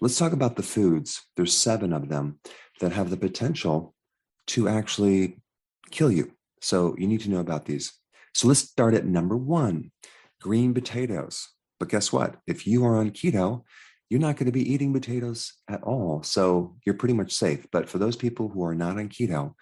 Let's talk about the foods. There's 7 of them that have the potential to actually kill you. So you need to know about these. So let's start at number 1, green potatoes. But guess what? If you are on keto, you're not going to be eating potatoes at all. So you're pretty much safe. But for those people who are not on keto,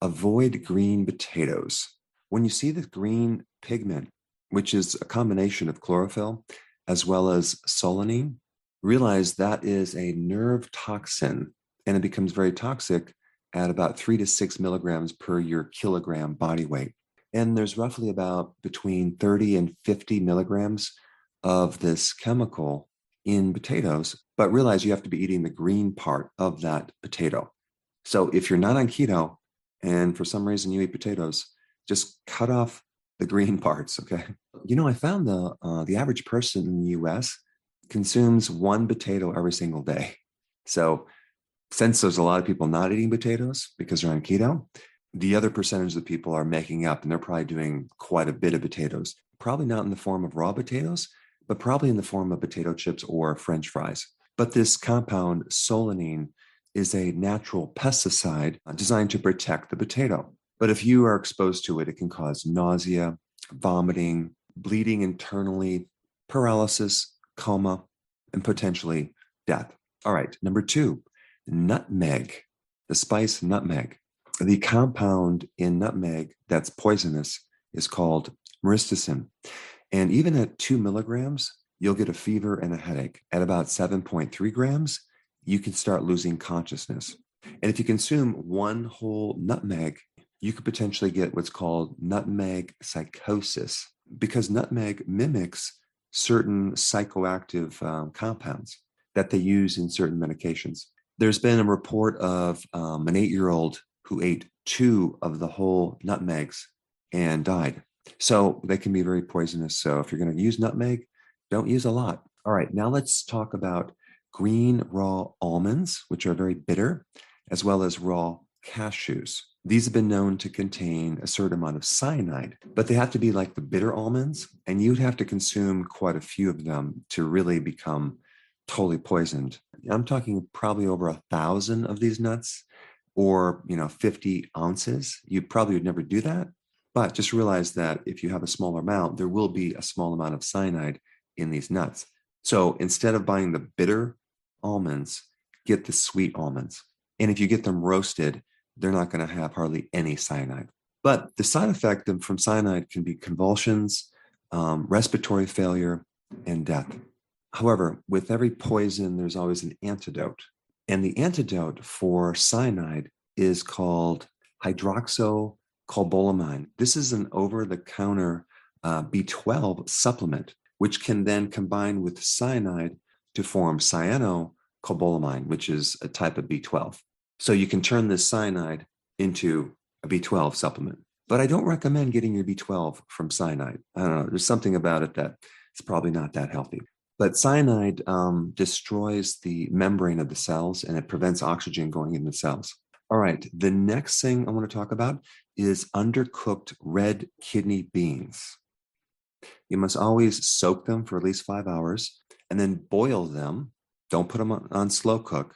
avoid green potatoes. When you see the green pigment, which is a combination of chlorophyll as well as solanine, realize that is a nerve toxin, and it becomes very toxic at about 3 to 6 milligrams per your kilogram body weight. And there's roughly about between 30 and 50 milligrams of this chemical in potatoes, but realize you have to be eating the green part of that potato. So if you're not on keto and for some reason you eat potatoes, just cut off the green parts, okay? I found the average person in the US consumes 1 potato every single day. So since there's a lot of people not eating potatoes because they're on keto, the other percentage of people are making up, and they're probably doing quite a bit of potatoes, probably not in the form of raw potatoes, but probably in the form of potato chips or French fries. But this compound, solanine, is a natural pesticide designed to protect the potato. But if you are exposed to it, it can cause nausea, vomiting, bleeding internally, paralysis, coma, and potentially death. All right, number 2, nutmeg, the spice nutmeg. The compound in nutmeg that's poisonous is called myristicin. And even at 2 milligrams, you'll get a fever and a headache. At about 7.3 grams, you can start losing consciousness. And if you consume 1 whole nutmeg, you could potentially get what's called nutmeg psychosis, because nutmeg mimics certain psychoactive compounds that they use in certain medications. There's been a report of an 8-year-old who ate 2 of the whole nutmegs and died. So they can be very poisonous. So if you're going to use nutmeg, don't use a lot. All right, now let's talk about green raw almonds, which are very bitter, as well as raw cashews. These have been known to contain a certain amount of cyanide, but they have to be like the bitter almonds, and you'd have to consume quite a few of them to really become totally poisoned. I'm talking probably over 1,000 of these nuts, or 50 ounces. You probably would never do that, but just realize that if you have a smaller amount, there will be a small amount of cyanide in these nuts. So instead of buying the bitter almonds, get the sweet almonds. And if you get them roasted, they're not going to have hardly any cyanide. But the side effect from cyanide can be convulsions, respiratory failure, and death. However, with every poison, there's always an antidote. And the antidote for cyanide is called hydroxycobalamin. This is an over-the-counter B12 supplement, which can then combine with cyanide to form cyanocobalamin, which is a type of B12. So you can turn this cyanide into a B12 supplement. But I don't recommend getting your B12 from cyanide. I don't know. There's something about it that it's probably not that healthy. But cyanide destroys the membrane of the cells, and it prevents oxygen going in the cells. All right, the next thing I want to talk about is undercooked red kidney beans. You must always soak them for at least 5 hours and then boil them. Don't put them on slow cook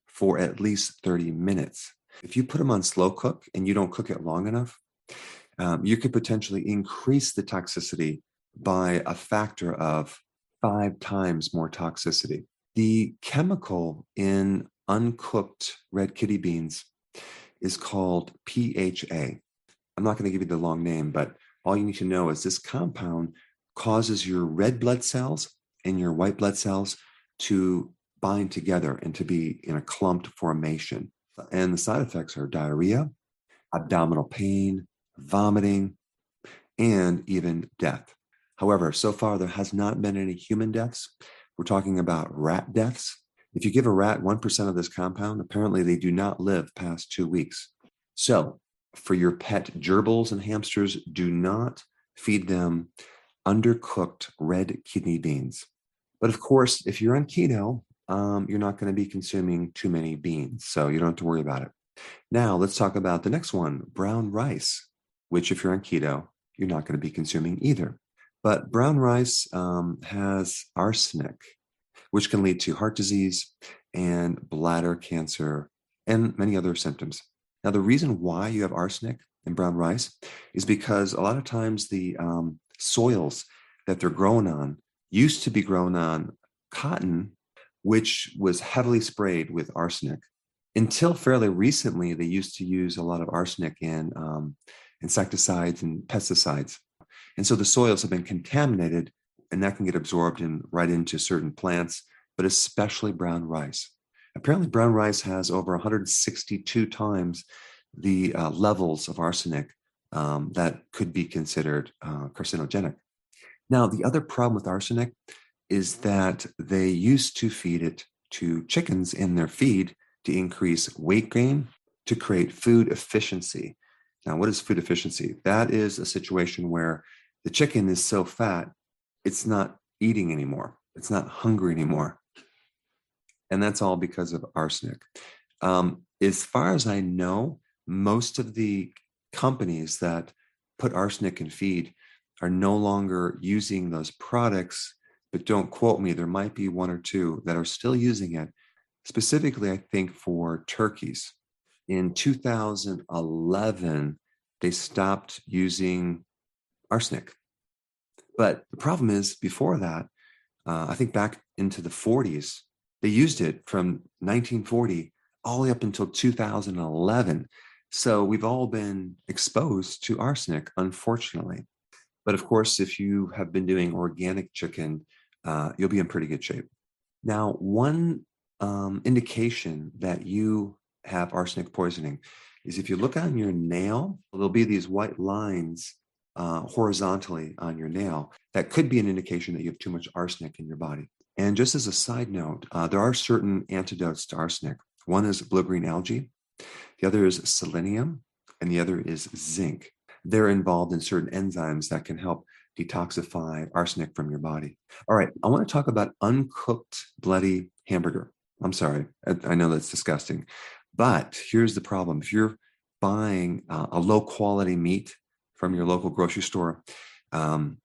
for at least 30 minutes. If you put them on slow cook and you don't cook it long enough, you could potentially increase the toxicity by a factor of 5 times more toxicity. The chemical in uncooked red kidney beans is called PHA. I'm not going to give you the long name, but all you need to know is this compound causes your red blood cells and your white blood cells to bind together and to be in a clumped formation. And the side effects are diarrhea, abdominal pain, vomiting, and even death. However, so far there has not been any human deaths. We're talking about rat deaths. If you give a rat 1% of this compound, apparently they do not live past 2 weeks. So for your pet gerbils and hamsters, do not feed them undercooked red kidney beans. But of course, if you're on keto, you're not going to be consuming too many beans, so you don't have to worry about it. Now, let's talk about the next one, brown rice, which if you're on keto, you're not going to be consuming either. But brown rice has arsenic. which can lead to heart disease and bladder cancer and many other symptoms. Now, the reason why you have arsenic in brown rice is because a lot of times the soils that they're grown on used to be grown on cotton, which was heavily sprayed with arsenic. Until fairly recently, they used to use a lot of arsenic in insecticides and pesticides. And so the soils have been contaminated, and that can get absorbed right into certain plants, but especially brown rice. Apparently, brown rice has over 162 times the levels of arsenic that could be considered carcinogenic. Now, the other problem with arsenic is that they used to feed it to chickens in their feed to increase weight gain, to create food efficiency. Now, what is food efficiency? That is a situation where the chicken is so fat, it's not eating anymore. It's not hungry anymore. And that's all because of arsenic. As far as I know, most of the companies that put arsenic in feed are no longer using those products, but don't quote me, there might be one or two that are still using it, specifically, I think, for turkeys. In 2011, they stopped using arsenic. But the problem is, before that, I think back into the 40s, they used it from 1940 all the way up until 2011. So we've all been exposed to arsenic, unfortunately. But of course, if you have been doing organic chicken, you'll be in pretty good shape. Now, one indication that you have arsenic poisoning is if you look on your nail, there'll be these white lines horizontally on your nail. That could be an indication that you have too much arsenic in your body. And just as a side note, there are certain antidotes to arsenic. One is blue-green algae, the other is selenium, and the other is zinc. They're involved in certain enzymes that can help detoxify arsenic from your body. All right, I want to talk about uncooked bloody hamburger. I'm sorry, I know that's disgusting, but here's the problem. If you're buying a low-quality meat from your local grocery store,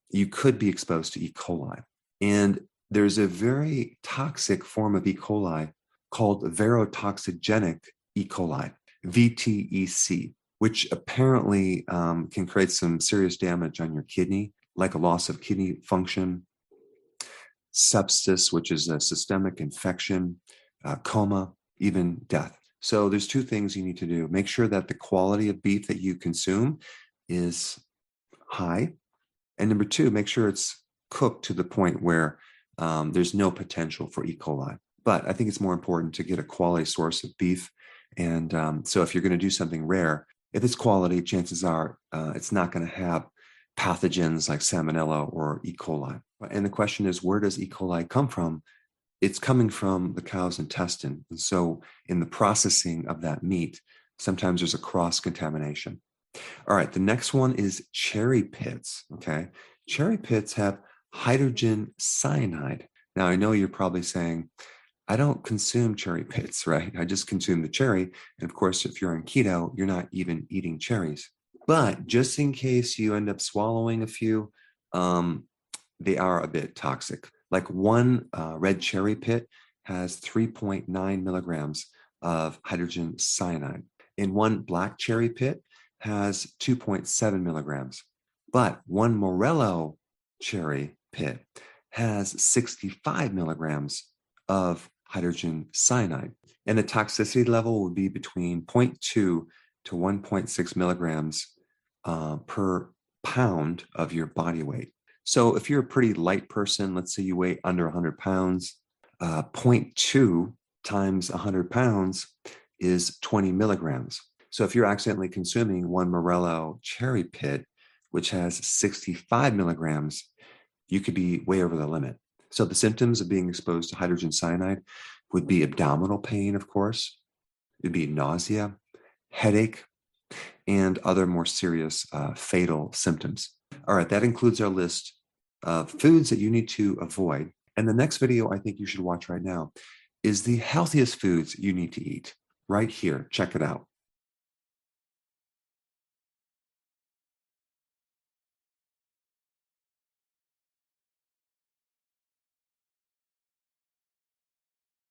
you could be exposed to E. coli. And there's a very toxic form of E. coli called verotoxigenic E. coli, VTEC, which apparently can create some serious damage on your kidney, like a loss of kidney function, sepsis, which is a systemic infection, coma, even death. So there's two things you need to do. Make sure that the quality of beef that you consume is high. And number two, make sure it's cooked to the point where there's no potential for E. coli. But I think it's more important to get a quality source of beef. And so if you're going to do something rare, if it's quality, chances are it's not going to have pathogens like salmonella or E. coli. And the question is, where does E. coli come from? It's coming from the cow's intestine. And so in the processing of that meat, sometimes there's a cross-contamination. All right, the next one is cherry pits, okay? Cherry pits have hydrogen cyanide. Now, I know you're probably saying, I don't consume cherry pits, right? I just consume the cherry. And of course, if you're on keto, you're not even eating cherries. But just in case you end up swallowing a few, they are a bit toxic. Like one red cherry pit has 3.9 milligrams of hydrogen cyanide. And one black cherry pit has 2.7 milligrams. But one Morello cherry pit has 65 milligrams of hydrogen cyanide. And the toxicity level would be between 0.2 to 1.6 milligrams per pound of your body weight. So if you're a pretty light person, let's say you weigh under 100 pounds, 0.2 times 100 pounds is 20 milligrams. So if you're accidentally consuming one Morello cherry pit, which has 65 milligrams, you could be way over the limit. So the symptoms of being exposed to hydrogen cyanide would be abdominal pain, of course. It'd be nausea, headache, and other more serious fatal symptoms. All right, that includes our list of foods that you need to avoid. And the next video I think you should watch right now is the healthiest foods you need to eat. Right here, check it out.